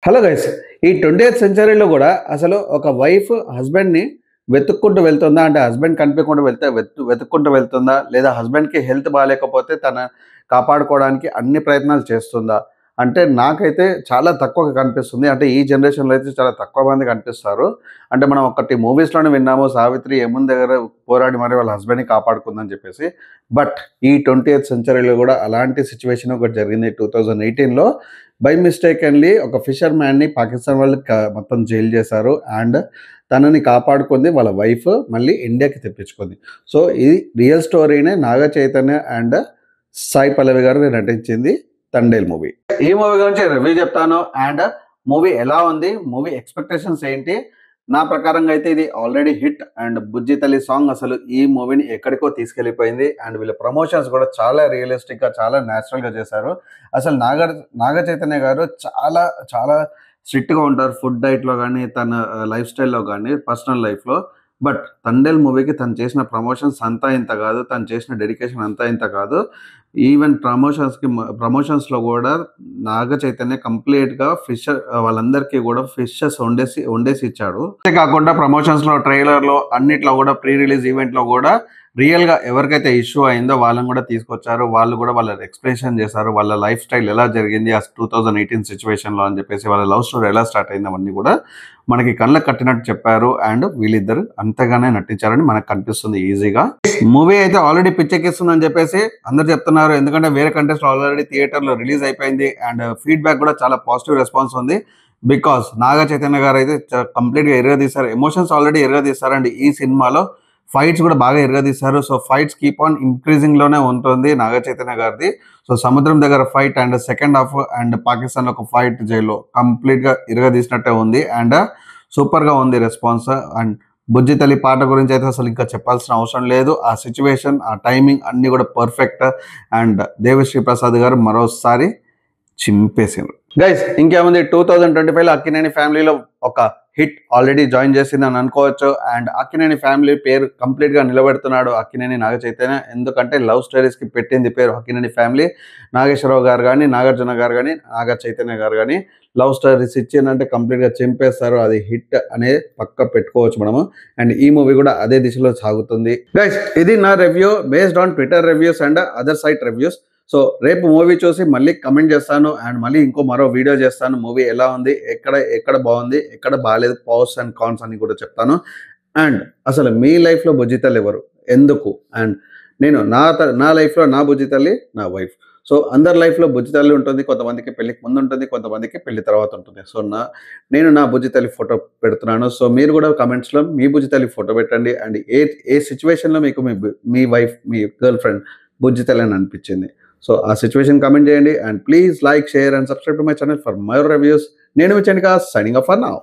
Hello guys, ఈ 20th సెంచరీలో గూడా అసలు ఒక వైఫ్ హస్బెండ్‌ని వెతుక్కుంటూ వెళ్తుందా? అంటే హస్బెండ్ కనిపియకుండా వెతుక్కుంటూ వెళ్తుందా? లేదా హస్బెండ్‌కి హెల్త్ బాలేకపోతే కాపాడుకోవడానికి అన్ని ప్రయత్నాలు చేస్తుందా? అంటే నాకైతే చాలా తక్కువగా కనిపిస్తుంది. అంటే ఈ జనరేషన్‌లో అయితే చాలా తక్కువ మంది కనిపిస్తారు. అంటే మనం ఒకటి మూవీస్‌లోనే విన్నాము, సావిత్రి యమున దగ్గర పోరాడి మరి వాళ్ళ హస్బెండ్‌ని కాపాడుకుందని చెప్పేసి. బట్ ఈ 20th సెంచరీలో గూడా అలాంటి సిట్యుయేషన్ ఒకటి జరిగింది 2018లో. బై మిస్టేకెన్‌లీ ఒక ఫిషర్ మ్యాన్‌ని పాకిస్తాన్ వాళ్ళు మొత్తం జైల్ చేశారు. అండ్ తనని కాపాడుకుంది వాళ్ళ వైఫ్ మళ్ళీ ఇండియాకి తెప్పించుకుంది. సో, ఇది రియల్ స్టోరీనే నాగ చైతన్య అండ్ సాయి పల్లవి గారు నటించింది 'తండేల్' మూవీ. ఈ మూవీ గురించి రివ్యూ చెప్తాను. అండ్ మూవీ ఎలా ఉంది? మూవీ ఎక్స్‌పెక్టేషన్స్ ఏంటి? నా ప్రకారంగా అయితే ఇది ఆల్రెడీ హిట్. అండ్ 'బుజ్జి తల్లి' సాంగ్ అసలు ఈ మూవీని ఎక్కడికో తీసుకెళ్ళిపోయింది. అండ్ వీళ్ళ ప్రమోషన్స్ కూడా చాలా రియలిస్టిక్‌గా, చాలా న్యాచురల్‌గా చేశారు. అసలు నాగ చైతన్య గారు చాలా చాలా స్ట్రిక్ట్‌గా ఉంటారు. ఫుడ్ డైట్‌లో గాని, తన లైఫ్ స్టైల్‌లో గాని, పర్సనల్ లైఫ్‌లో. బట్ 'తండేల్' మూవీకి తను చేసిన ప్రమోషన్స్ అంతా ఇంత కాదు. తను చేసిన డెడికేషన్ అంతా ఇంత కాదు. ఈవెన్ ప్రమోషన్స్‌లో గూడా నాగ చైతన్య కంప్లీట్‌గా వాళ్ళందరికీ గూడా ఫిషెస్ వండేసి ఇచ్చాడు. అంతే కాకుండా ప్రమోషన్స్‌లో, ట్రైలర్‌లో అన్నిట్లో గూడా ప్రీ రిలీజ్ ఈవెంట్‌లో గూడా రియల్‌గా ఎవరికైతే ఇష్యూ అయిందో వాళ్ళని గూడా తీసుకొచ్చారు. వాళ్ళు గూడా వాళ్ళ ఎక్స్‌ప్లనేషన్ చేశారు. వాళ్ళ లైఫ్ స్టైల్ ఎలా జరిగింది ఆ 2018 సిట్యుయేషన్‌లో అని చెప్పేసి, వాళ్ళ లవ్ స్టోరీ ఎలా స్టార్ట్ అయింది అవన్నీ గూడా మనకి కళ్ళకి కట్టినట్టు చెప్పారు. అండ్ వీళ్ళిద్దరు అంతగానే నటించారని మనకు కనిపిస్తుంది ఈజీగా. మూవీ అయితే ఆల్రెడీ పిచ్చెక్కిస్తుందని చెప్పేసి అందరూ చెప్తున్నారు. ఎందుకంటే వేరే కంట్రీస్‌లో ఆల్రెడీ థియేటర్‌లో రిలీజ్ అయిపోయింది. అండ్ ఫీడ్‌బ్యాక్ కూడా చాలా పాజిటివ్ రెస్పాన్స్ ఉంది. బికాజ్ నాగ చైతన్య గారు అయితే కంప్లీట్‌గా ఇరగదీశారు. ఎమోషన్స్ ఆల్రెడీ ఇరగదీశారు. అండ్ ఈ సినిమాలో ఫైట్స్ కూడా బాగా ఇరగదీశారు. సో, ఫైట్స్ కీప్ ఆన్ ఇంక్రీజింగ్‌లోనే ఉంటుంది నాగ చైతన్య గారిది. సో, సముద్రం దగ్గర fight and second half and పాకిస్తాన్‌లో ఒక ఫైట్ జైల్‌లో కంప్లీట్‌గా ఇరగదీసినట్టే ఉంది. అండ్ సూపర్‌గా ఉంది రెస్పాన్స్. అండ్ 'బుజ్జి తల్లి' పాట గురించి అయితే అసలు ఇంకా చెప్పాల్సిన అవసరం లేదు. ఆ సిట్యుయేషన్, ఆ టైమింగ్ అన్నీ కూడా పర్ఫెక్ట్. అండ్ దేవిశ్రీ ప్రసాద్ గారు మరోసారి చింపేసిండ్రు. గైస్, ఇంకేముంది, 2025లో అక్కినేని ఫ్యామిలీలో ఒక హిట్ ఆల్రెడీ జాయిన్ చేసిందని అనుకోవచ్చు. అండ్ అక్కినేని ఫ్యామిలీ పేరు కంప్లీట్‌గా నిలబెడుతున్నాడు అక్కినేని నాగ చైతన్య. ఎందుకంటే లవ్ స్టోరీస్‌కి పెట్టింది పేరు అక్కినేని ఫ్యామిలీ. నాగేశ్వరరావు గారు గాని, నాగార్జున గారు గాని, నాగ చైతన్య గారు గాని లవ్ స్టోరీస్ ఇచ్చిందంటే కంప్లీట్‌గా చింపేస్తారు. అది హిట్ అనే పక్కా పెట్టుకోవచ్చు మనము. అండ్ ఈ మూవీ కూడా అదే దిశలో సాగుతుంది. గైస్, ఇది నా review based on Twitter reviews and other site reviews. So, రేపు మూవీ చూసి మళ్ళీ కమెంట్ చేస్తాను. అండ్ మళ్ళీ మరో వీడియో చేస్తాను. మూవీ ఎలా ఉంది? ఎక్కడ బాగుంది? ఎక్కడ బాలేదు? పాస్ అండ్ కాన్స్ అని కూడా చెప్తాను. అండ్ అసలు మీ లైఫ్‌లో బుజ్జి తల్లి ఎవరు? ఎందుకు? అండ్ నేను నా లైఫ్‌లో నా బుజ్జి తల్లి నా వైఫ్. సో, అందరి లైఫ్‌లో బుజ్జి తల్లి ఉంటుంది. కొంతమందికి పెళ్ళికి ముందు ఉంటుంది. కొంతమందికి పెళ్లి తర్వాత ఉంటుంది. సో, నేను నా బుజ్జి తల్లి ఫోటో పెడుతున్నాను. సో, మీరు కూడా కామెంట్స్‌లో మీ బుజ్జి తల్లి ఫోటో పెట్టండి. అండ్ ఏ సిట్యుయేషన్‌లో మీకు మీ వైఫ్, మీ గర్ల్ ఫ్రెండ్ బుజ్జి తల్లి అని అనిపించింది? సో, ఆ సిట్యుయేషన్ కామెంట్ చేయండి. And please like, share and subscribe to my channel for more reviews. నేను మీ Chandika signing off for now.